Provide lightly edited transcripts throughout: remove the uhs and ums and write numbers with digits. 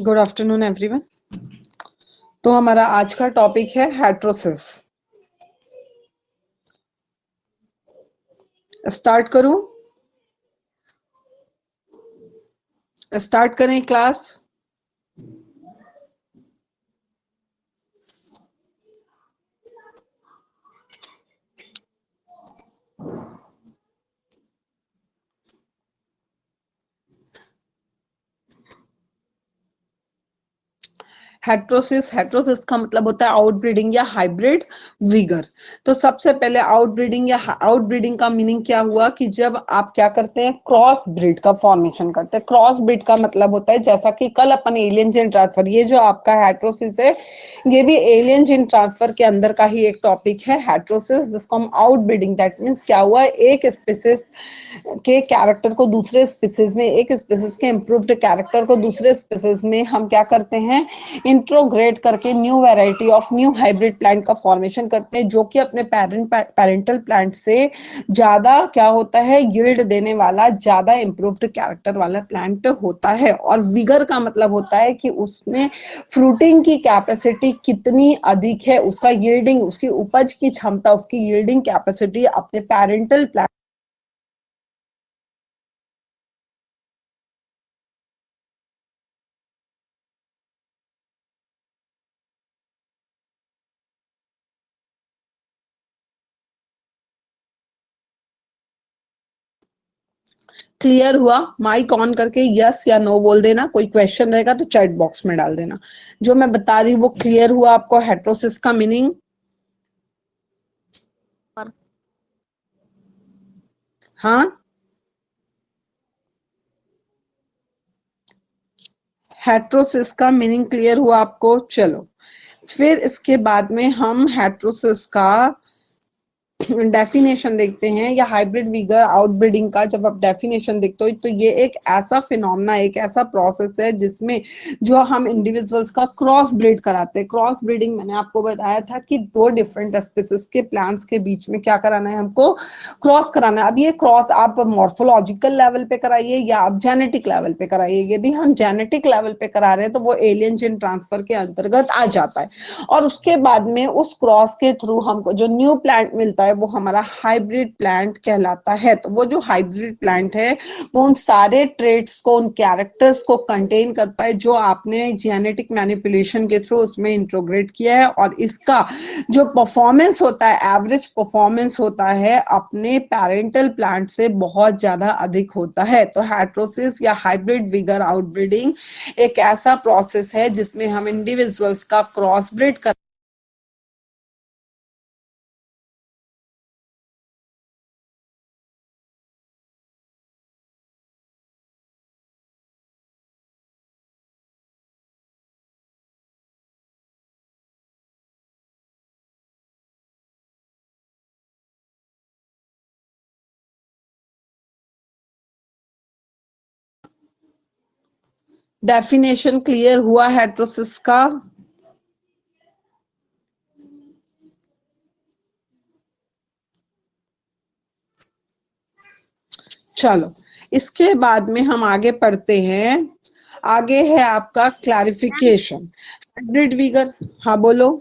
Good afternoon everyone. तो हमारा आज का टॉपिक है हेट्रोसिस। स्टार्ट करूं? स्टार्ट करें क्लास? हेट्रोसिस, हेट्रोसिस का मतलब होता है आउटब्रीडिंग या हाइब्रिड विगर। तो सबसे पहले आउटब्रीडिंग या आउटब्रीडिंग का मीनिंग क्या हुआ कि जब आप क्या करते हैं, क्रॉस ब्रीड का फॉर्मेशन करते हैं। क्रॉस ब्रीड का मतलब होता है, जैसा कि कल अपन एलियन जीन ट्रांसफर, ये जो आपका हेट्रोसिस है ये भी एलियन जीन ट्रांसफर के अंदर का ही एक टॉपिक है, हेट्रोसिस, जिसको हम आउटब्रीडिंग, दैट मीन्स क्या हुआ, एक स्पीसीज के कैरेक्टर को दूसरे स्पीसीज में, एक स्पीसीज के इम्प्रूव्ड कैरेक्टर को दूसरे स्पीसीज में हम क्या करते हैं, इंट्रोग्रेट करके new variety of new hybrid plant का फॉर्मेशन करते हैं, जो कि अपने पेरेंटल प्लांट से ज्यादा क्या होता है, यील्ड देने वाला, ज्यादा इंप्रूव्ड कैरेक्टर वाला प्लांट होता है। और विगर का मतलब होता है कि उसमें फ्रूटिंग की कैपेसिटी कितनी अधिक है, उसका यील्डिंग, उसकी उपज की क्षमता, उसकी यील्डिंग कैपेसिटी अपने पेरेंटल प्लांट क्लियर हुआ? माइक ऑन करके यस या नो बोल देना। कोई क्वेश्चन रहेगा तो चैट बॉक्स में डाल देना। जो मैं बता रही हूँ वो क्लियर हुआ आपको? हेट्रोसिस का मीनिंग? और हाँ, हेट्रोसिस का मीनिंग क्लियर हुआ आपको? चलो, फिर इसके बाद में हम हेट्रोसिस का डेफिनेशन देखते हैं, या हाइब्रिड वीगर आउटब्रीडिंग का जब आप डेफिनेशन देखते हो, तो ये एक ऐसा फिनोमेना, एक ऐसा प्रोसेस है जिसमें जो हम इंडिविजुअल्स का क्रॉस ब्रीड कराते हैं। क्रॉस ब्रीडिंग मैंने आपको बताया था कि दो डिफरेंट स्पीसीज के प्लांट्स के बीच में क्या कराना है, हमको क्रॉस कराना है। अब ये क्रॉस आप मॉर्फोलॉजिकल लेवल पे कराइए या आप जेनेटिक लेवल पे कराइए। यदि हम जेनेटिक लेवल पे करा रहे हैं तो वो एलियन जीन ट्रांसफर के अंतर्गत आ जाता है, और उसके बाद में उस क्रॉस के थ्रू हमको जो न्यू प्लांट मिलता है वो हमारा हाइब्रिड प्लांट कहलाता है। तो वो जो हाइब्रिड प्लांट है वो उन सारे ट्रेट्स को, उन कैरेक्टर्स को कंटेन करता है जो आपने जेनेटिक मैनिपुलेशन के थ्रू उसमें इंट्रोग्रेट किया है, और इसका जो परफॉर्मेंस होता है, एवरेज परफॉर्मेंस होता है, अपने पेरेंटल प्लांट से बहुत ज्यादा अधिक होता है। तो हेट्रोसिस या हाइब्रिड विगर आउटब्रीडिंग एक ऐसा प्रोसेस है जिसमें हम इंडिविजुअल्स का क्रॉस ब्रीड कर डेफिनेशन क्लियर हुआ हेट्रोसिस का? चलो, इसके बाद में हम आगे पढ़ते हैं। आगे है आपका मैम क्लैरिफिकेशन। हाइब्रिड विगर, हाँ बोलो।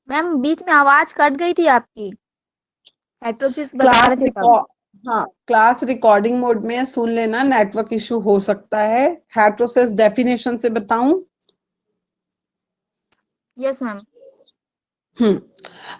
मैम बीच में आवाज कट गई थी आपकी। हेट्रोसिस बता क्लास रहे थे तब। रिकॉर्ड, हाँ, क्लास रिकॉर्डिंग मोड में है, सुन लेना, नेटवर्क इशू हो सकता है। हेट्रोसिस डेफिनेशन से बताऊं? Yes ma'am. हम्म,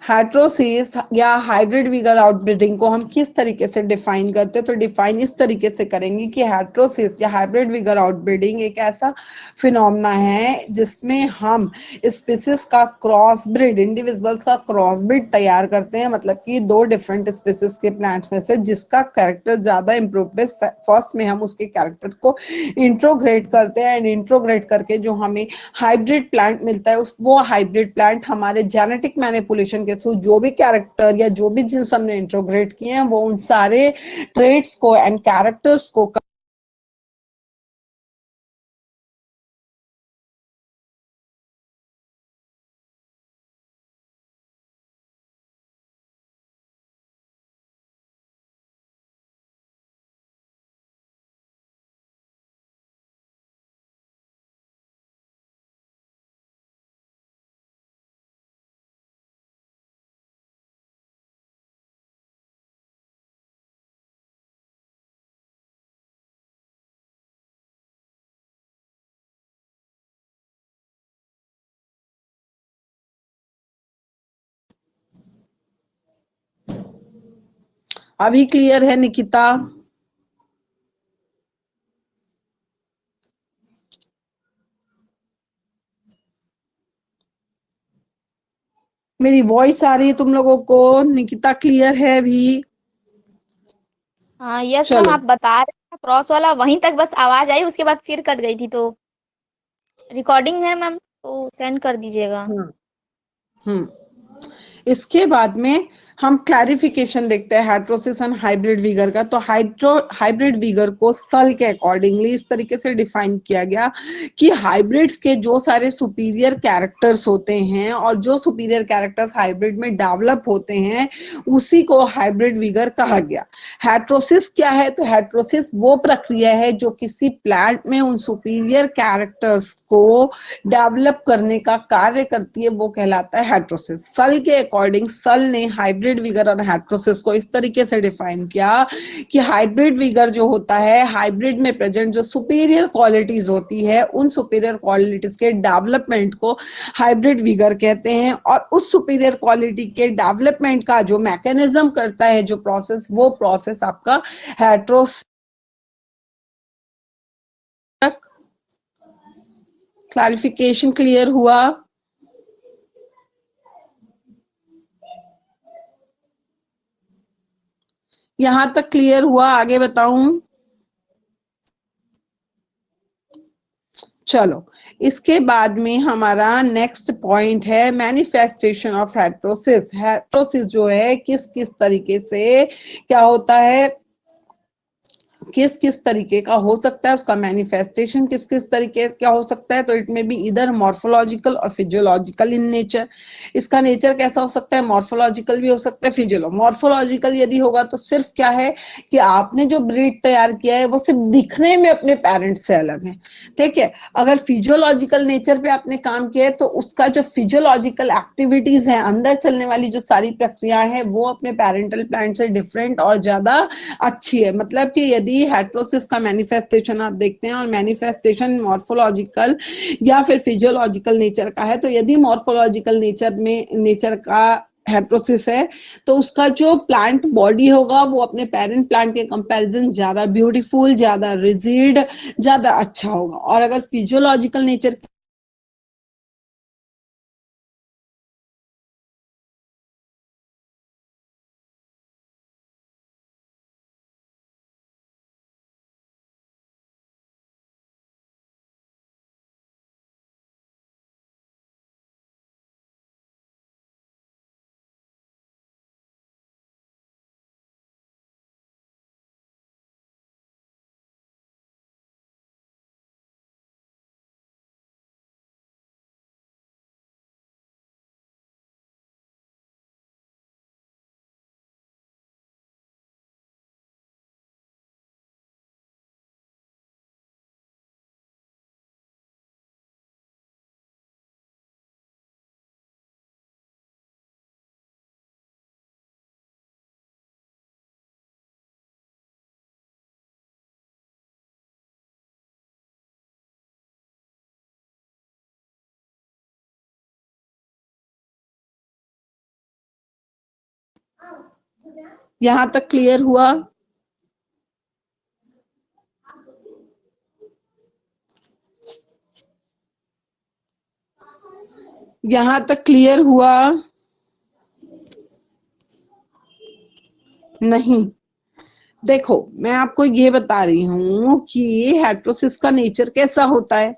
हेट्रोसिस या हाइब्रिड विगर आउटब्रीडिंग को हम किस तरीके से डिफाइन करते हैं? तो डिफाइन इस तरीके से करेंगे कि हेट्रोसिस या हाइब्रिड विगर आउटब्रीडिंग एक ऐसा फिनोमेना है जिसमें हम स्पीसीज का क्रॉस ब्रीड, इंडिविजुअल्स का क्रॉस ब्रीड तैयार करते हैं, मतलब कि दो डिफरेंट स्पीसीज के प्लांट्स में से जिसका कैरेक्टर ज्यादा इम्प्रूव्ड है, फर्स्ट में हम उसके कैरेक्टर को इंट्रोग्रेट करते हैं, एंड इंट्रोग्रेट करके जो हमें हाइब्रिड प्लांट मिलता है, उस वो हाइब्रिड प्लांट हमारे जेनेटिक मैनिपुलेशन के थ्रू जो भी कैरेक्टर या जो भी जीन्स हमने इंट्रोग्रेट किए हैं वो उन सारे ट्रेड्स को एंड कैरेक्टर्स को अभी क्लियर है निकिता? मेरी वॉइस आ रही है तुम लोगों को? निकिता क्लियर है अभी? हाँ यस मैम, चलो। आप बता रहे हैं क्रॉस वाला, वहीं तक बस आवाज आई, उसके बाद फिर कट गई थी। तो रिकॉर्डिंग है मैम, तो सेंड कर दीजिएगा। हम्म। हम्म। इसके बाद में हम क्लैरिफिकेशन देखते हैं हेटेरोसिस एंड हाइब्रिड वीगर का। तो हाइब्रिड वीगर को सल के अकॉर्डिंगली इस तरीके से डिफाइन किया गया कि हाइब्रिड्स के जो सारे सुपीरियर कैरेक्टर्स होते हैं और जो सुपीरियर कैरेक्टर्स हाइब्रिड में डेवलप होते हैं उसी को हाइब्रिड वीगर कहा गया। हेटेरोसिस क्या है? तो हेटेरोसिस वो प्रक्रिया है जो किसी प्लांट में उन सुपीरियर कैरेक्टर्स को डेवलप करने का कार्य करती है, वो कहलाता है हेटेरोसिस। सल के अकॉर्डिंग सल ने हाइब्रिड विगर और हेटेरोसिस को इस तरीके से डिफाइन किया कि हाइब्रिड विगर जो होता है, हाइब्रिड में प्रेजेंट जो सुपीरियर क्वालिटीज होती है, उन सुपीरियर क्वालिटीज के डेवलपमेंट को हाइब्रिड विगर कहते हैं। और उस सुपीरियर क्वालिटी के डेवलपमेंट का जो मैकेनिज्म करता है, जो प्रोसेस, वो प्रोसेस आपका हेटेरोसिस। क्लैरिफिकेशन क्लियर हुआ? यहां तक क्लियर हुआ? आगे बताऊं? चलो, इसके बाद में हमारा नेक्स्ट पॉइंट है मैनिफेस्टेशन ऑफ हेटेरोसिस। हेटेरोसिस जो है किस किस तरीके से क्या होता है, किस किस तरीके का हो सकता है, उसका मैनिफेस्टेशन किस किस तरीके का हो सकता है। तो इट में बी इधर मॉर्फोलॉजिकल और फिजियोलॉजिकल इन नेचर। इसका नेचर कैसा हो सकता है? मॉर्फोलॉजिकल भी हो सकता है, फिजियोलॉजिकल। मॉर्फोलॉजिकल यदि होगा तो सिर्फ क्या है कि आपने जो ब्रीड तैयार किया है वो सिर्फ दिखने में अपने पेरेंट्स से अलग है, ठीक है। अगर फिजियोलॉजिकल नेचर पे आपने काम किया है तो उसका जो फिजियोलॉजिकल एक्टिविटीज है, अंदर चलने वाली जो सारी प्रक्रिया है, वो अपने पेरेंटल प्लांट से डिफरेंट और ज्यादा अच्छी है। मतलब कि यदि हेटेरोसिस का मैनिफेस्टेशन आप देखते हैं और मैनिफेस्टेशन मॉर्फोलॉजिकल या फिर फिजियोलॉजिकल नेचर का है, तो यदि मॉर्फोलॉजिकल नेचर का हेटेरोसिस है तो उसका जो प्लांट बॉडी होगा वो अपने पेरेंट प्लांट के कंपैरिजन ज्यादा ब्यूटीफुल, ज्यादा रिजिड, ज्यादा अच्छा होगा। और अगर फिजियोलॉजिकल नेचर यहां तक क्लियर हुआ? यहां तक क्लियर हुआ? नहीं। देखो, मैं आपको ये बता रही हूँ कि हेटेरोसिस का नेचर कैसा होता है।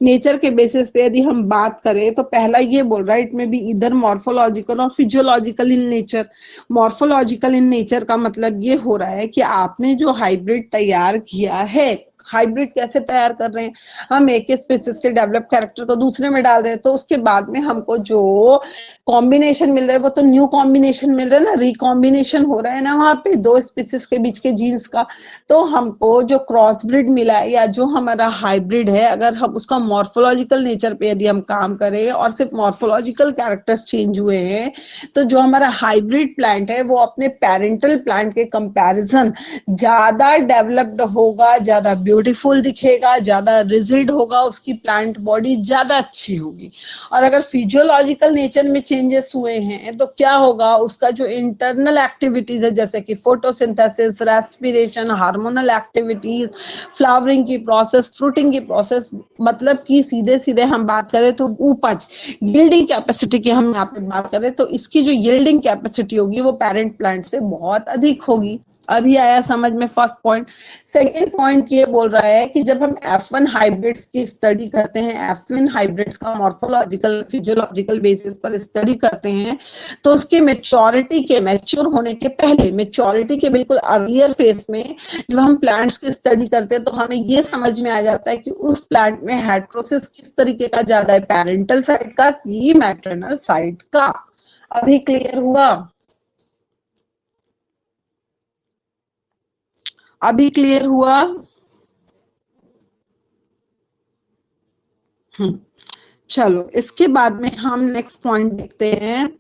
नेचर के बेसिस पे यदि हम बात करें तो पहला ये बोल रहा है इट में भी इधर मॉर्फोलॉजिकल और physiological in nature. Morphological in nature का मतलब ये हो रहा है कि आपने जो हाइब्रिड तैयार किया है, हाइब्रिड कैसे तैयार कर रहे हैं, हम एक स्पीसीज के डेवलप कैरेक्टर को दूसरे में डाल रहे हैं, तो उसके बाद में हमको जो कॉम्बिनेशन मिल रहा है वो तो न्यू कॉम्बिनेशन मिल रहा है ना, रिकॉम्बिनेशन हो रहा है ना वहां पे दो स्पीसीज के बीच के जीन्स का। तो हमको जो क्रॉस ब्रिड मिला है या जो हमारा हाइब्रिड है, अगर हम उसका मॉर्फोलॉजिकल नेचर पे यदि हम काम करें और सिर्फ मॉर्फोलॉजिकल कैरेक्टर्स चेंज हुए हैं, तो जो हमारा हाइब्रिड प्लांट है वो अपने पेरेंटल प्लांट के कंपैरिजन ज्यादा डेवलप्ड होगा, ज्यादा ब्यूटीफुल दिखेगा, ज्यादा रिजिड होगा, उसकी प्लांट बॉडी ज्यादा अच्छी होगी। और अगर फिजियोलॉजिकल नेचर में चेंजेस हुए हैं तो क्या होगा, उसका जो इंटरनल एक्टिविटीज है जैसे कि photosynthesis, respiration, hormonal activities, flowering की प्रोसेस, फ्रूटिंग की प्रोसेस, मतलब कि सीधे सीधे हम बात करें तो उपज, यील्डिंग कैपेसिटी की हम यहाँ पे बात करें तो इसकी जो यील्डिंग कैपेसिटी होगी वो पेरेंट प्लांट से बहुत अधिक होगी। अभी आया समझ में फर्स्ट पॉइंट। सेकेंड पॉइंट ये बोल रहा है कि जब हम F1 हाइब्रिड्स की स्टडी करते हैं, F1 हाइब्रिड्स का मॉर्फोलॉजिकल फिजियोलॉजिकल बेसिस पर स्टडी करते हैं, तो उसके मेच्योरिटी के, मैच्योर होने के पहले, मेच्योरिटी के बिल्कुल अर्लियर फेज में जब हम प्लांट्स की स्टडी करते हैं तो हमें ये समझ में आ जाता है कि उस प्लांट में हेट्रोसिस किस तरीके का ज्यादा है, पैरेंटल साइड का कि मैटरनल साइड का। अभी क्लियर हुआ? अभी क्लियर हुआ? चलो इसके बाद में हम नेक्स्ट पॉइंट देखते हैं,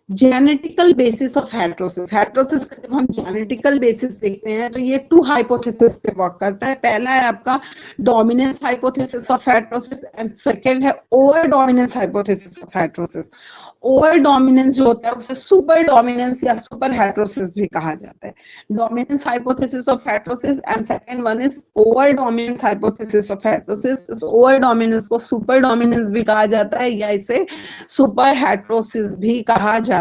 genetical basis of heterosis. Heterosis का जब हम जेनेटिकल बेसिस देखते हैं तो ये टू हाइपोथेसिस पे वर्क करता है। पहला है आपका dominance hypothesis of heterosis and second है over dominance hypothesis of heterosis. Over dominance जो होता है उसे सुपर डोमिनेंस या सुपर हेट्रोसिस भी कहा जाता है। Dominance hypothesis of heterosis and second one is over dominance hypothesis of heterosis. Over dominance को सुपर डोमिनेंस भी कहा जाता है या इसे सुपर हेट्रोसिस भी कहा जाता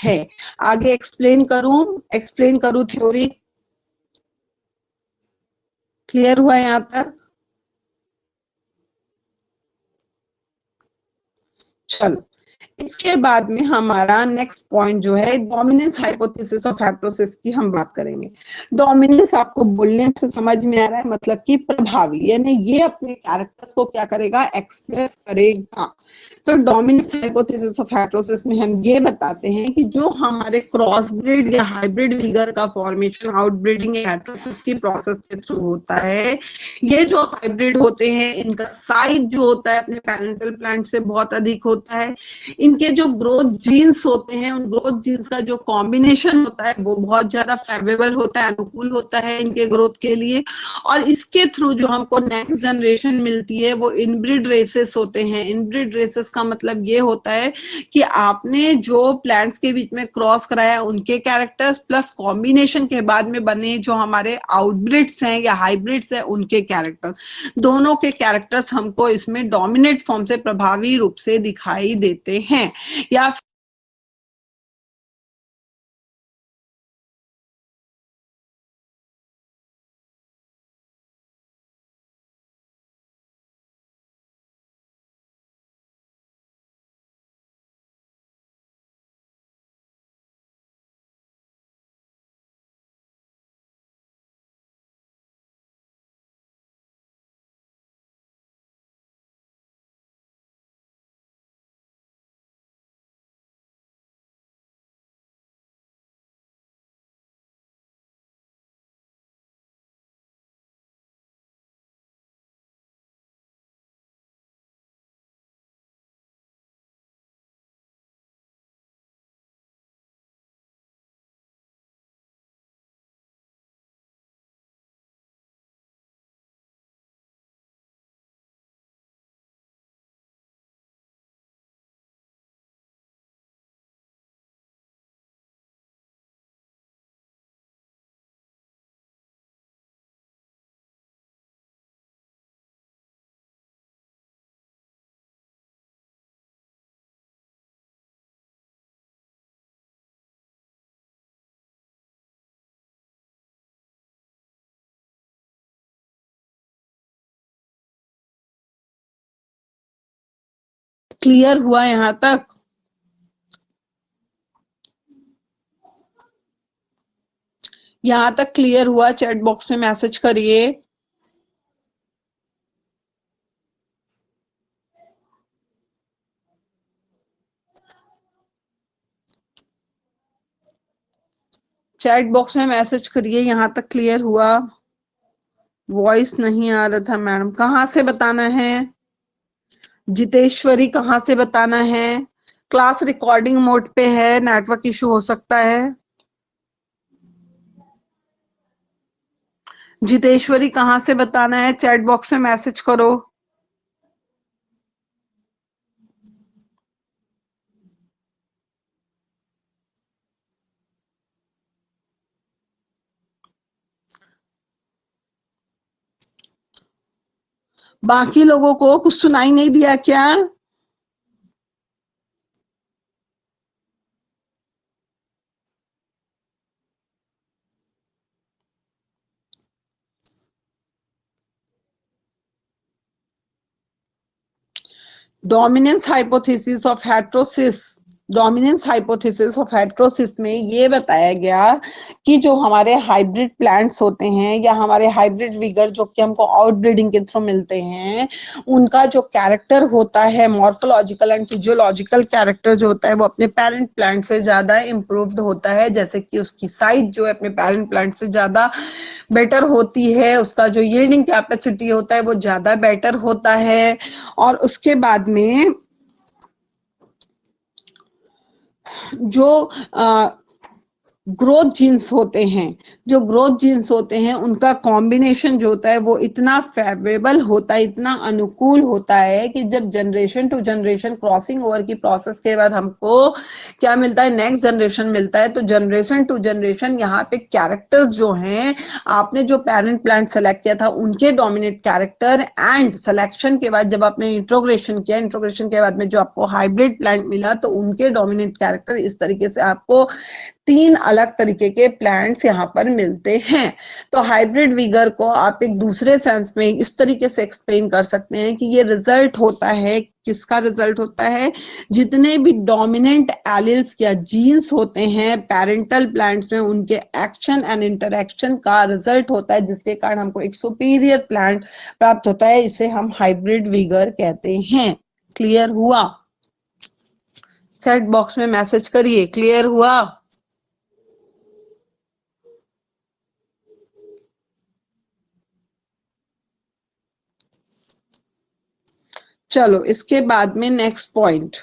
है। आगे एक्सप्लेन करूं थ्योरी? क्लियर हुआ यहां तक? चलो इसके बाद में हमारा नेक्स्ट पॉइंट जो है डोमिनेंस हाइपोथेसिस ऑफ हेट्रोसिस की हम बात करेंगे। डोमिनेंस आपको बोलने से समझ में आ रहा है, मतलब कि प्रभावी, यानी ये अपने कैरेक्टर्स को क्या करेगा, एक्सप्रेस करेगा। तो डोमिनेंस हाइपोथेसिस ऑफ हेट्रोसिस में हम ये बताते हैं कि जो हमारे क्रॉस ब्रीड या हाइब्रिड विगर का फॉर्मेशन आउटब्रीडिंग या हेट्रोसिस की प्रोसेस के थ्रू होता है, ये जो हाइब्रिड होते हैं इनका साइज जो होता है अपने पेरेंटल प्लांट से बहुत अधिक होता है। इनके जो ग्रोथ जीन्स होते हैं, उन ग्रोथ जीन्स का जो कॉम्बिनेशन होता है वो बहुत ज्यादा फेवरेबल होता है, अनुकूल होता है इनके ग्रोथ के लिए। और इसके थ्रू जो हमको नेक्स्ट जनरेशन मिलती है वो इनब्रिड रेसेस होते हैं। इनब्रिड रेसेस का मतलब ये होता है कि आपने जो प्लांट्स के बीच में क्रॉस कराया उनके कैरेक्टर्स प्लस कॉम्बिनेशन के बाद में बने जो हमारे आउटब्रिड्स हैं या हाइब्रिड्स हैं उनके कैरेक्टर्स, दोनों के कैरेक्टर्स हमको इसमें डोमिनेट फॉर्म से प्रभावी रूप से दिखाई देते हैं। या क्लियर हुआ यहां तक? यहां तक क्लियर हुआ? चैट बॉक्स में मैसेज करिए। चैट बॉक्स में मैसेज करिए यहां तक क्लियर हुआ? वॉइस नहीं आ रहा था मैडम, कहाँ से बताना है? जितेश्वरी कहाँ से बताना है? क्लास रिकॉर्डिंग मोड पे है, नेटवर्क इशू हो सकता है। जितेश्वरी कहाँ से बताना है, चैट बॉक्स में मैसेज करो। बाकी लोगों को कुछ सुनाई नहीं दिया क्या? Dominance hypothesis of heterosis, dominance hypothesis of heterosis में ये बताया गया कि जो हमारे हाइब्रिड प्लांट्स होते हैं या हमारे हाइब्रिड विगर जो कि हमको आउटब्रीडिंग के थ्रू मिलते हैं, उनका जो कैरेक्टर होता है मॉर्फोलॉजिकल एंड फिजियोलॉजिकल कैरेक्टर जो होता है वो अपने पेरेंट प्लांट से ज्यादा इम्प्रूव्ड होता है। जैसे कि उसकी साइज जो है अपने पेरेंट प्लांट से ज्यादा बेटर होती है, उसका जो यील्डिंग कैपेसिटी होता है वो ज्यादा बेटर होता है। और उसके बाद में जो ग्रोथ जीन्स होते हैं, जो ग्रोथ जीन्स होते हैं उनका कॉम्बिनेशन जो होता है वो इतना फेवरेबल होता है, इतना अनुकूल होता है कि जब generation to generation crossing over की प्रोसेस के बाद हमको क्या मिलता है, नेक्स्ट जनरेशन मिलता है। तो जनरेशन टू जनरेशन यहाँ पे कैरेक्टर्स जो हैं, आपने जो पेरेंट प्लांट सेलेक्ट किया था उनके डोमिनेट कैरेक्टर एंड सिलेक्शन के बाद जब आपने इंट्रोग्रेशन किया, इंट्रोग्रेशन के बाद में जो आपको हाइब्रिड प्लांट मिला तो उनके डोमिनेट कैरेक्टर, इस तरीके से आपको 3 अलग तरीके के प्लांट्स यहाँ पर मिलते हैं। तो हाइब्रिड विगर को आप एक दूसरे सेंस में इस तरीके से एक्सप्लेन कर सकते हैं कि ये रिजल्ट होता है, किसका रिजल्ट होता है, जितने भी डोमिनेंट एलिल्स या जीन्स होते हैं पेरेंटल प्लांट्स में उनके एक्शन एंड इंटरैक्शन का रिजल्ट होता है, जिसके कारण हमको एक सुपीरियर प्लांट प्राप्त होता है। इसे हम हाइब्रिड विगर कहते हैं। क्लियर हुआ? चैट बॉक्स में मैसेज करिए, क्लियर हुआ? चलो इसके बाद में next point,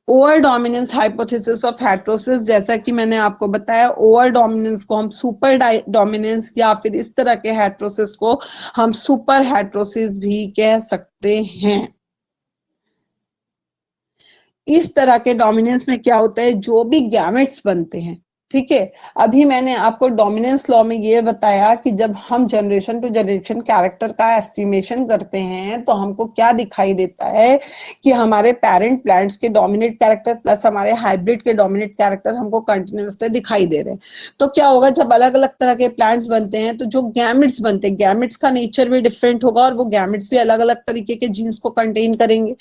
over dominance hypothesis of heterosis. जैसा कि मैंने आपको बताया, ओवर डोमिनेंस को हम सुपर डोमिनेंस या फिर इस तरह के हेट्रोसिस को हम सुपर हेट्रोसिस भी कह सकते हैं। इस तरह के डोमिनेंस में क्या होता है, जो भी गैमेट्स बनते हैं, ठीक है, अभी मैंने आपको डोमिनेंस लॉ में ये बताया कि जब हम जनरेशन टू जनरेशन कैरेक्टर का एस्टिमेशन करते हैं तो हमको क्या दिखाई देता है कि हमारे पेरेंट प्लांट्स के डोमिनेट कैरेक्टर प्लस हमारे हाइब्रिड के डोमिनेट कैरेक्टर हमको कंटिन्यूसली दिखाई दे रहे हैं। तो क्या होगा, जब अलग अलग तरह के प्लांट्स बनते हैं तो जो गैमेट्स बनते हैं, गैमेट्स का नेचर भी डिफरेंट होगा और वो गैमेट्स भी अलग अलग तरीके के जीन्स को कंटेन करेंगे।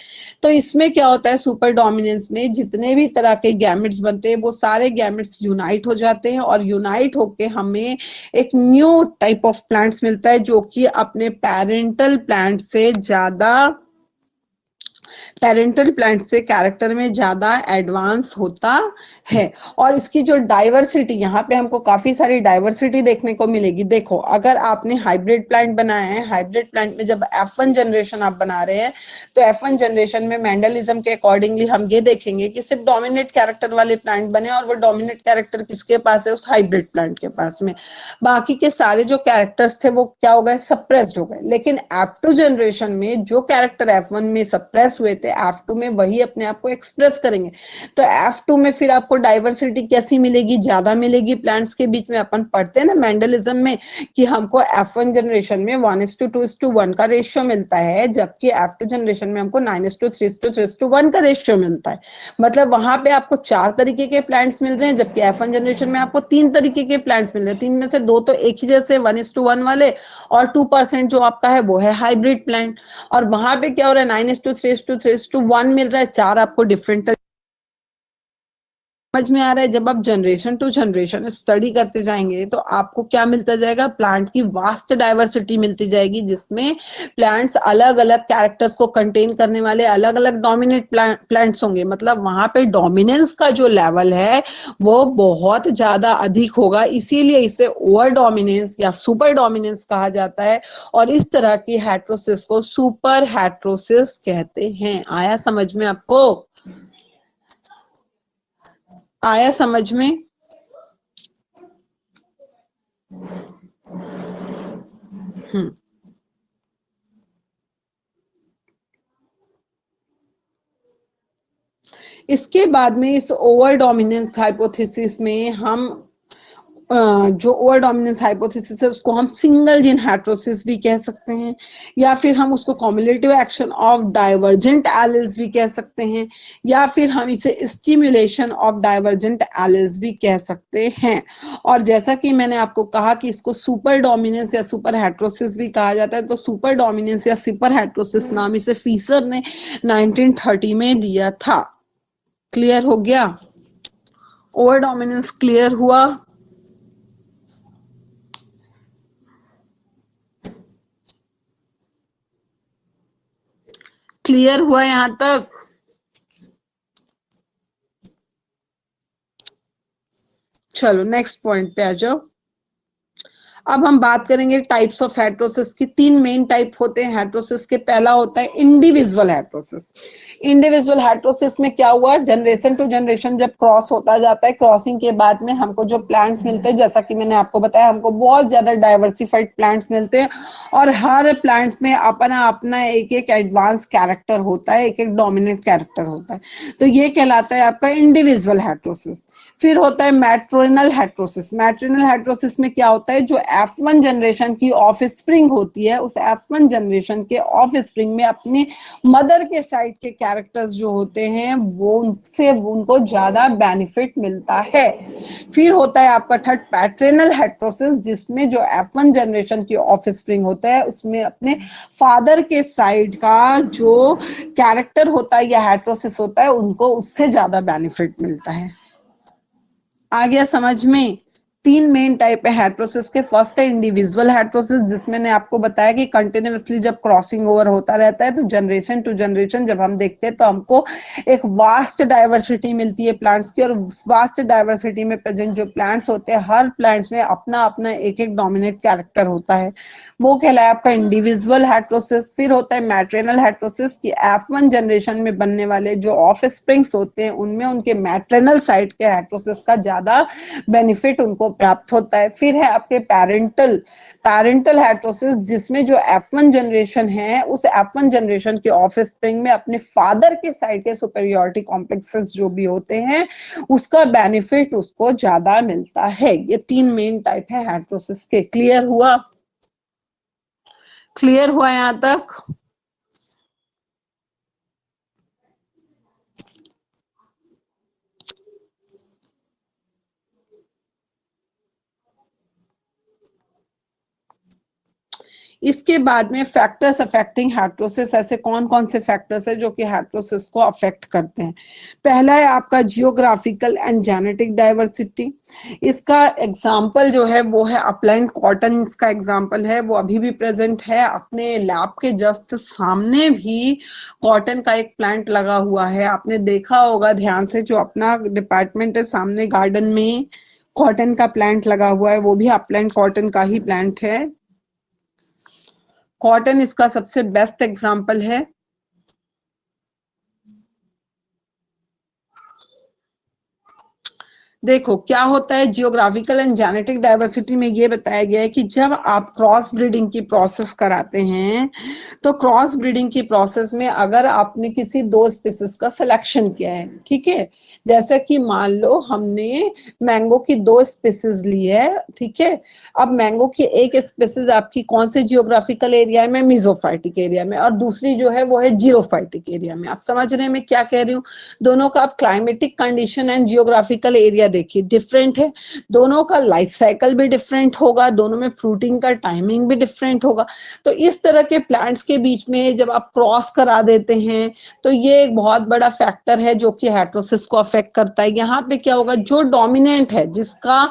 तो इसमें क्या होता है, सुपर डोमिनेंस में जितने भी तरह के गैमेट्स बनते हैं वो सारे गैमेट्स यूनाइट हो जाते हैं और यूनाइट होके हमें एक न्यू टाइप ऑफ प्लांट्स मिलता है जो कि अपने पेरेंटल प्लांट से ज्यादा, पेरेंटल प्लांट से कैरेक्टर में ज्यादा एडवांस होता है। और इसकी जो डाइवर्सिटी, यहाँ पे हमको काफी सारी डाइवर्सिटी देखने को मिलेगी। देखो, अगर आपने हाइब्रिड प्लांट बनाया है, हाइब्रिड प्लांट में जब F1 जनरेशन आप बना रहे हैं तो F1 जनरेशन में मेंडलिज्म के अकॉर्डिंगली हम ये देखेंगे कि सिर्फ डोमिनेट कैरेक्टर वाले प्लांट बने और वो डोमिनेट कैरेक्टर किसके पास है, उस हाइब्रिड प्लांट के पास में। बाकी के सारे जो कैरेक्टर्स थे वो क्या हो गए, सप्रेस्ड हो गए। लेकिन F2 जनरेशन में जो कैरेक्टर F1 में सप्रेस हुए थे F2 में वही अपने आप को एक्सप्रेस करेंगे। तो F2 में फिर आपको डाइवर्सिटी कैसी मिलेगी, ज्यादा मिलेगी प्लांट्स के बीच में। अपन पढ़ते हैं ना मेंडलिज्म में कि हमको F1 जनरेशन में 1:2:1 का रेशियो मिलता है, जबकि F2 जनरेशन में हमको 9:3:3:1 का रेशियो मिलता है। मतलब वहां पे आपको 4 तरीके के प्लांट्स मिल रहे हैं, जबकि F1 जनरेशन में आपको 3 तरीके के प्लांट्स मिल रहे हैं। 3 में से 2 तो एक ही जैसे 1:1 वाले और 2% जो आपका है वो है हाइब्रिड प्लांट। और वहां पे क्या हो रहा है, 9:3:3:1 मिल रहा है, 4 आपको डिफरेंट। समझ में आ रहा है? जब आप जनरेशन टू जनरेशन स्टडी करते जाएंगे तो आपको क्या मिलता जाएगा, प्लांट की वास्ट डाइवर्सिटी मिलती जाएगी, जिसमें प्लांट्स अलग अलग कैरेक्टर्स को कंटेन करने वाले अलग अलग डोमिनेट प्लांट्स होंगे। मतलब वहां पे डोमिनेंस का जो लेवल है वो बहुत ज्यादा अधिक होगा, इसीलिए इसे ओवर डोमिनेंस या सुपर डोमिनेंस कहा जाता है। और इस तरह की हेट्रोसिस को सुपर हेट्रोसिस कहते हैं। आया समझ में आपको? आया समझ में? इसके बाद में इस ओवर डोमिनेंस हाइपोथेसिस में हम जो ओवर डोमिनेंस हाइपोथेसिस है उसको हम सिंगल जीन हेटेरोसिस भी कह सकते हैं, या फिर हम उसको cumulative action of divergent alleles भी कह सकते हैं, या फिर हम इसे स्टिमुलेशन ऑफ डाइवर्जेंट एलिल्स भी कह सकते हैं। और जैसा कि मैंने आपको कहा कि इसको सुपर डोमिनेंस या सुपर हेटेरोसिस भी कहा जाता है, तो सुपर डोमिनेंस या सुपर हेटेरोसिस नाम इसे फीसर ने 1930 में दिया था। क्लियर हो गया? ओवर डोमिनेंस क्लियर हुआ? क्लियर हुआ यहां तक? चलो नेक्स्ट पॉइंट पे आ जाओ। अब हम बात करेंगे टाइप्स ऑफ हेटेरोसिस की। तीन मेन टाइप होते हैं हेटेरोसिस के। पहला होता है इंडिविजुअल हेटेरोसिस। इंडिविजुअल हेटेरोसिस में क्या हुआ, जनरेशन टू जनरेशन जब क्रॉस होता जाता है, क्रॉसिंग के बाद में हमको जो प्लांट्स मिलते हैं, जैसा कि मैंने आपको बताया, हमको बहुत ज्यादा डाइवर्सिफाइड प्लांट्स मिलते हैं और हर प्लांट्स में अपना अपना एक एक एडवांस कैरेक्टर होता है, एक एक डोमिनेंट कैरेक्टर होता है, तो ये कहलाता है आपका इंडिविजुअल हेटेरोसिस। फिर होता है मैट्रिनल हेटेरोसिस। मैट्रिनल हेटेरोसिस में क्या होता है, जो F1 जनरेशन की ऑफ स्प्रिंग होती है, उस F1 जनरेशन के ऑफ स्प्रिंग में अपने मदर के साइड के कैरेक्टर्स जो होते हैं वो उनसे उनको ज्यादा बेनिफिट मिलता है। फिर होता है आपका थर्ड पैट्रेनल हेटेरोसिस, जिसमें जो F1 जनरेशन की ऑफ स्प्रिंग होता है उसमें अपने फादर के साइड का जो कैरेक्टर होता है या हेटेरोसिस होता है उनको उससे ज्यादा बेनिफिट मिलता है। आ गया समझ में? तीन मेन टाइप है हेटेरोसिस के। फर्स्ट है इंडिविजुअल हेटेरोसिस, जिसमें मैंने आपको बताया कि कंटिन्यूअसली जब क्रॉसिंग ओवर होता रहता है तो जनरेशन टू जनरेशन जब हम देखते हैं तो हमको एक वास्ट डाइवर्सिटी मिलती है प्लांट्स की, और वास्ट डाइवर्सिटी में प्रेजेंट जो प्लांट्स होते हैं हर प्लांट्स में अपना अपना एक एक डोमिनेट कैरेक्टर होता है, वो कहलाया आपका इंडिविजुअल हेटेरोसिस। फिर होता है मैट्रिनल हेटेरोसिस की F1 जनरेशन में बनने वाले जो ऑफ स्प्रिंग्स होते हैं उनमें उनके मैट्रिनल साइड के हेटेरोसिस का ज्यादा बेनिफिट उनको प्राप्त होता है। फिर है आपके पैरेंटल हेटेरोसिस, जिसमें जो F1 जनरेशन है उस F1 जनरेशन के ऑफ स्प्रिंग में अपने फादर के साइड के सुपेरियोरिटी कॉम्प्लेक्सेस जो भी होते हैं उसका बेनिफिट उसको ज्यादा मिलता है। ये तीन मेन टाइप है हेटेरोसिस के। क्लियर हुआ? क्लियर हुआ यहां तक? इसके बाद में फैक्टर्स अफेक्टिंग हेटेरोसिस। ऐसे कौन कौन से फैक्टर्स है जो कि हेटेरोसिस को अफेक्ट करते हैं? पहला है आपका जियोग्राफिकल एंड जेनेटिक डाइवर्सिटी। इसका एग्जांपल जो है वो है अपलाइन कॉटन। इसका एग्जांपल है, वो अभी भी प्रेजेंट है। अपने लैब के जस्ट सामने भी कॉटन का एक प्लांट लगा हुआ है, आपने देखा होगा ध्यान से। जो अपना डिपार्टमेंट है सामने गार्डन में कॉटन का प्लांट लगा हुआ है, वो भी अपलाइन कॉटन का ही प्लांट है। कॉटन इसका सबसे बेस्ट एग्जाम्पल है। देखो क्या होता है, जियोग्राफिकल एंड जेनेटिक डाइवर्सिटी में ये बताया गया है कि जब आप क्रॉस ब्रीडिंग की प्रोसेस कराते हैं तो क्रॉस ब्रीडिंग की प्रोसेस में अगर आपने किसी दो स्पीसीज का सिलेक्शन किया है, ठीक है, जैसे कि मान लो हमने मैंगो की दो स्पीसीज ली है, ठीक है। अब मैंगो की एक स्पीसीज आपकी कौन से जियोग्राफिकल एरिया में, मीजोफाइटिक एरिया में, और दूसरी जो है वो है जीरोफाइटिक एरिया में। आप समझ रहे हैं मैं क्या कह रही हूँ? दोनों का आप climatic condition and geographical area देखिए डिफरेंट है, दोनों का लाइफ साइकिल भी डिफरेंट होगा, दोनों में फ्रूटिंग का टाइमिंग भी डिफरेंट होगा। तो इस तरह के प्लांट्स के बीच में जब आप क्रॉस करा देते हैं तो ये एक बहुत बड़ा फैक्टर है जो कि हेटेरोसिस को अफेक्ट करता है। यहाँ पे क्या होगा, जो डोमिनेंट है, जिसका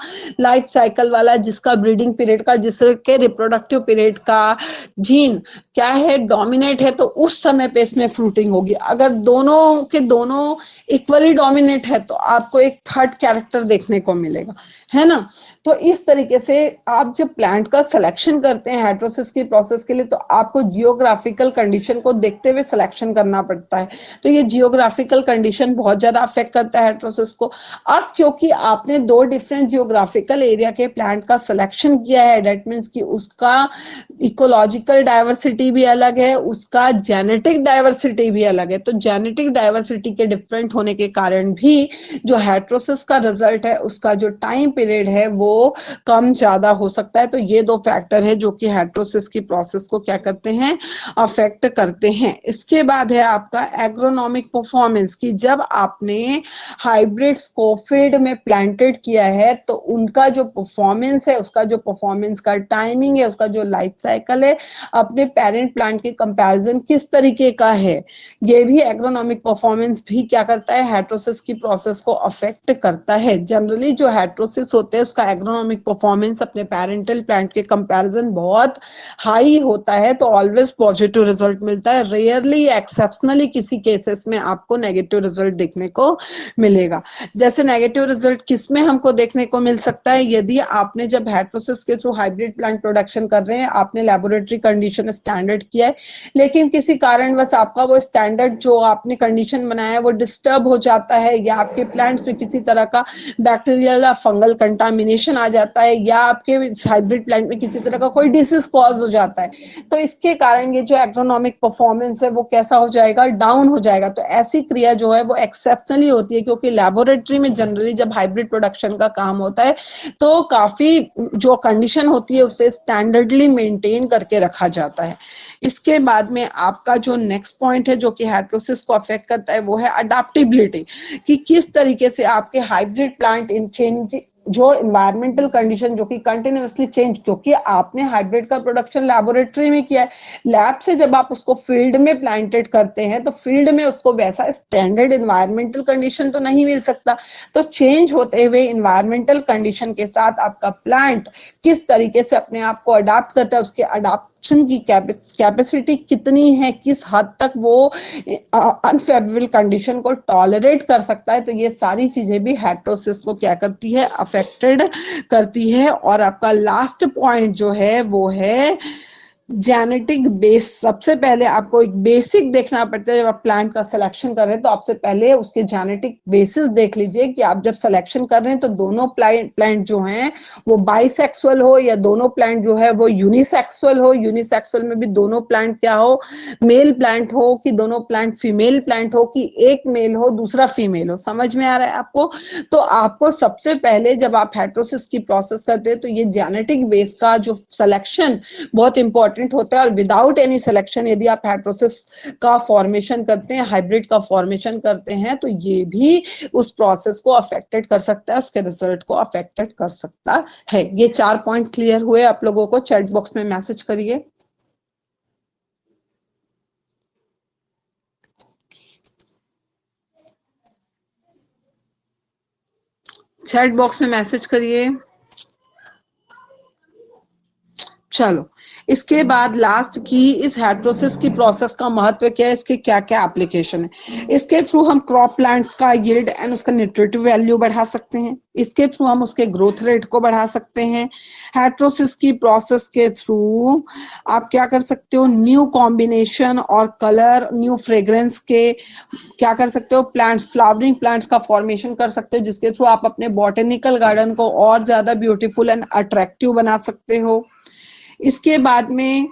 लाइफ साइकिल वाला, जिसका ब्रीडिंग पीरियड का, जिसके रिप्रोडक्टिव पीरियड का जीन क्या है, डोमिनेट है, तो उस समय पे इसमें फ्रूटिंग होगी। अगर दोनों के दोनों इक्वली डोमिनेट है तो आपको एक थर्ड कैरेक्टर देखने को मिलेगा, है ना। तो इस तरीके से आप जब प्लांट का सिलेक्शन करते हैं हेटेरोसिस की प्रोसेस के लिए, तो आपको जियोग्राफिकल कंडीशन को देखते हुए सिलेक्शन करना पड़ता है। तो ये जियोग्राफिकल कंडीशन बहुत ज्यादा अफेक्ट करता है हेटेरोसिस को। अब क्योंकि आपने दो डिफरेंट जियोग्राफिकल एरिया के प्लांट का सिलेक्शन किया है, दैट मीन्स कि उसका इकोलॉजिकल डाइवर्सिटी भी अलग है, उसका जेनेटिक डाइवर्सिटी भी अलग है। तो जेनेटिक डाइवर्सिटी के डिफरेंट होने के कारण भी जो हेटेरोसिस का रिजल्ट है उसका जो टाइम पीरियड है वो कम ज्यादा हो सकता है। तो ये दो फैक्टर है जो कि हेटेरोसिस की प्रोसेस को क्या करते हैं, अफेक्ट करते हैं। इसके बाद है आपका एग्रोनॉमिक परफॉर्मेंस, की जब आपने हाइब्रिड्स को फील्ड में प्लांटेड किया है तो उनका जो परफॉर्मेंस है, उसका जो परफॉर्मेंस का टाइमिंग है, उसका जो लाइफ साइकिल है, अपने पेरेंट प्लांट के कंपैरिजन किस तरीके का है, ये भी एग्रोनॉमिक परफॉर्मेंस भी क्या करता है, हेटेरोसिस की प्रोसेस को अफेक्ट करता है। जनरली जो हेटेरोसिस होते हैं उसका एग्रोनॉमिक परफॉर्मेंस अपने पेरेंटल प्लांट के कंपैरिजन बहुत हाई होता है, तो ऑलवेज पॉजिटिव रिजल्ट मिलता है। रेयरली एक्सेप्शनली किसी केसेस में आपको नेगेटिव रिजल्ट देखने को मिलेगा। जैसे नेगेटिव रिजल्ट किसमें हमको देखने को मिल सकता है, यदि आपने जब हेटेरोसिस के थ्रू हाइब्रिड प्लांट प्रोडक्शन कर रहे हैं, आपने लेबोरेटरी कंडीशन स्टैंडर्ड किया है, लेकिन किसी कारणवश आपका वो स्टैंडर्ड जो आपने कंडीशन बनाया है वो डिस्टर्ब हो जाता है, या आपके प्लांट्स में किसी तरह का बैक्टीरियल या फंगल कंटामिनेशन आ जाता है, या आपके हाइब्रिड प्लांट में किसी तरह का कोई डिसीज कॉज हो जाता है, तो इसके कारण ये जो एग्रोनॉमिक परफॉर्मेंस है वो कैसा हो जाएगा, डाउन हो जाएगा। तो ऐसी क्रिया जो है वो एक्सेप्शनली होती है, क्योंकि लेबोरेटरी में जनरली जब हाइब्रिड प्रोडक्शन का काम होता है तो काफी जो कंडीशन होती है उसे स्टैंडर्डली मेंटेन करके रखा जाता है। इसके बाद में आपका जो नेक्स्ट पॉइंट है जो कि हेटेरोसिस को अफेक्ट करता है वो है अडेप्टेबिलिटी, कि किस तरीके से आपके हाइब्रिड प्लांट इन चेंज जो इन्वायरमेंटल कंडीशन जो कि कंटिन्यूअसली चेंज, क्योंकि आपने हाइब्रिड का प्रोडक्शन लेबोरेटरी में किया है, लैब से जब आप उसको फील्ड में प्लांटेड करते हैं तो फील्ड में उसको वैसा स्टैंडर्ड इन्वायरमेंटल कंडीशन तो नहीं मिल सकता। तो चेंज होते हुए इन्वायरमेंटल कंडीशन के साथ आपका प्लांट किस तरीके से अपने आप को अडाप्ट करता है, उसके अडाप्शन की कैपेसिटी कितनी है, किस हद तक वो अनफेवरेबल कंडीशन को टॉलरेट कर सकता है, तो ये सारी चीजें भी हेटेरोसिस को क्या करती है, अफेक्टेड करती है। और आपका लास्ट पॉइंट जो है वो है जेनेटिक बेस। सबसे पहले आपको एक बेसिक देखना पड़ता है, जब आप प्लांट का सिलेक्शन कर रहे हैं तो आपसे पहले उसके जेनेटिक बेसिस देख लीजिए कि आप जब सिलेक्शन कर रहे हैं तो दोनों प्लांट जो हैं वो बाइसेक्सुअल हो, या दोनों प्लांट जो है वो यूनिसेक्सुअल हो, यूनिसेक्सुअल में भी दोनों प्लांट क्या हो, मेल प्लांट हो, कि दोनों प्लांट फीमेल प्लांट हो, कि एक मेल हो दूसरा फीमेल हो। समझ में आ रहा है आपको। तो आपको सबसे पहले जब आप हेटेरोसिस की प्रोसेस करते हैं तो ये जेनेटिक बेस का जो सिलेक्शन बहुत इंपॉर्टेंट होता है, और विदाउट एनी सिलेक्शन यदि आप हेटेरोसिस का फॉर्मेशन करते हैं, हाइब्रिड का फॉर्मेशन करते हैं, तो ये भी उस प्रोसेस को अफेक्टेड कर सकता है, उसके रिजल्ट को अफेक्टेड कर सकता है। ये 4 पॉइंट क्लियर हुए आप लोगों को, चैट बॉक्स में मैसेज करिए। चैट बॉक्स में मैसेज करिए। चलो, इसके बाद लास्ट की इस हेटेरोसिस की प्रोसेस का महत्व क्या है, इसके क्या क्या एप्लीकेशन है। इसके थ्रू हम क्रॉप प्लांट्स का यील्ड एंड उसका न्यूट्रिटिव वैल्यू बढ़ा सकते हैं। इसके थ्रू हम उसके ग्रोथ रेट को बढ़ा सकते हैं। हेटेरोसिस की प्रोसेस के थ्रू आप क्या कर सकते हो, न्यू कॉम्बिनेशन और कलर, न्यू फ्रेग्रेंस के क्या कर सकते हो, प्लांट्स, फ्लावरिंग प्लांट्स का फॉर्मेशन कर सकते हो, जिसके थ्रू आप अपने बॉटेनिकल गार्डन को और ज्यादा ब्यूटीफुल एंड अट्रैक्टिव बना सकते हो। इसके बाद में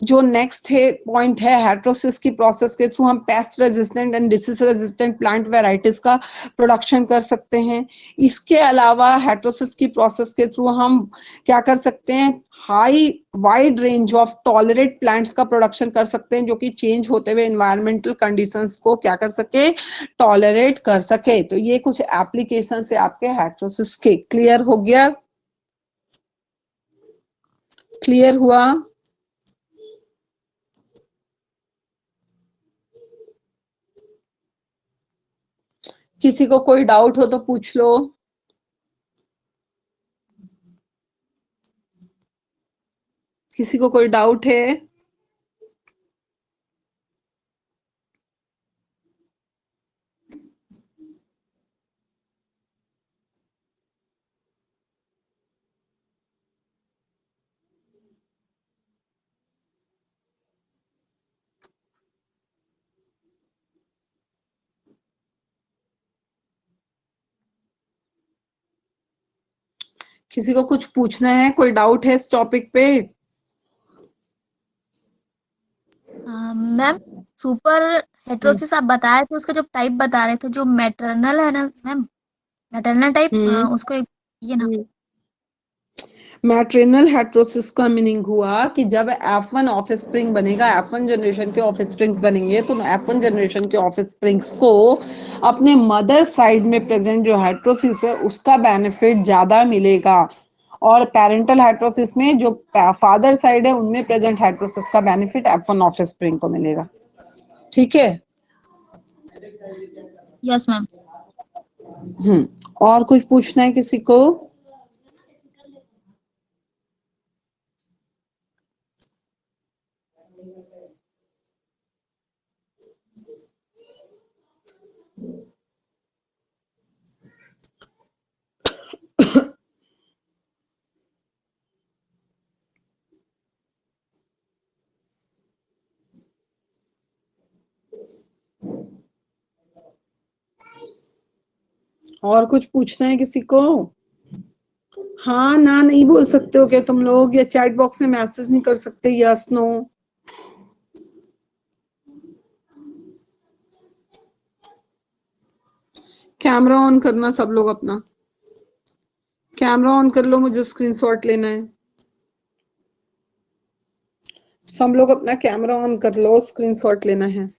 जो नेक्स्ट है पॉइंट है, हेटेरोसिस की प्रोसेस के थ्रू हम pest resistant and disease resistant plant varieties का प्रोडक्शन कर सकते हैं। इसके अलावा हेटेरोसिस की प्रोसेस के थ्रू हम क्या कर सकते हैं, high wide range of tolerate plants का प्रोडक्शन कर सकते हैं, जो कि चेंज होते हुए इन्वायरमेंटल कंडीशंस को क्या कर सके, टॉलरेट कर सके। तो ये कुछ एप्लीकेशन है आपके हेटेरोसिस के। क्लियर हो गया, क्लियर हुआ। किसी को कोई डाउट हो तो पूछ लो। किसी को कोई डाउट है? किसी को कुछ पूछना है, कोई डाउट है इस टॉपिक पे? मैम, सुपर हम्म हेट्रोसिस आप बताए थे, उसका जब टाइप बता रहे थे, जो मैटरनल है ना मैम, मैटरनल टाइप, हम्म उसको ये ना। हम्म। मैट्रिनल हेट्रोसिस का मीनिंग हुआ कि जब F1 ऑफ स्प्रिंग बनेगा, F1 जनरेशन के ऑफ स्प्रिंग्स बनेंगे, तो F1 जनरेशन के ऑफ स्प्रिंग्स को अपने मदर साइड में प्रेजेंट जो हेट्रोसिस है उसका बेनिफिट ज्यादा मिलेगा, और पेरेंटल हेट्रोसिस में जो फादर साइड है उनमें प्रेजेंट हेट्रोसिस का बेनिफिट F1 ऑफ स्प्रिंग को मिलेगा। ठीक है। Yes ma'am. और कुछ पूछना है किसी को? और कुछ पूछना है किसी को? हाँ ना नहीं बोल सकते हो क्या तुम लोग, या चैट बॉक्स में मैसेज नहीं कर सकते यस नो? कैमरा ऑन करना सब लोग अपना, कैमरा ऑन कर लो, मुझे स्क्रीनशॉट लेना है। सब लोग अपना कैमरा ऑन कर लो, स्क्रीनशॉट लेना है।